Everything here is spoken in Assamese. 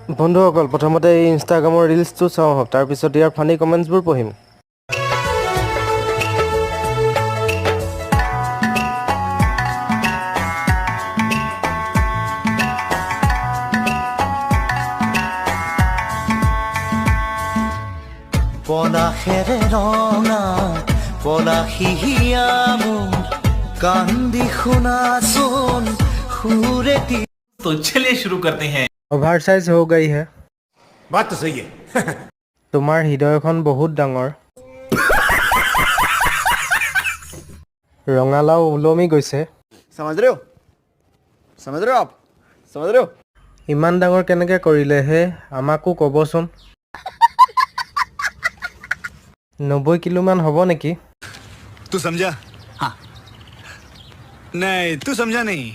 বন্ধুসকল প্ৰথমতে এই ইনষ্টাগ্ৰামৰ ৰিলছটো চাওঁ হওক তাৰপিছত ইয়াৰ ফানি কমেণ্টছবোৰ পঢ়িম পলাশেৰে ৰঙা পলাশিয়া মোৰ কান্দি শুনাচোন সুৰেতি। तो चलिए शुरू करते हैं। অভাৰ চাইজ হৈ গই হে बात तो सही है তোমাৰ হৃদয়খন বহুত ডাঙৰ ৰঙালাও ওলমি গৈছে समझ रहे हो आप समझ रहे हो ইমান ডাঙৰ কেনেকৈ কৰিলে হে আমাকো ক'বচোন 90 কিলোমান হ'ব নেকি तू समझा हाँ नहीं तू समझा नहीं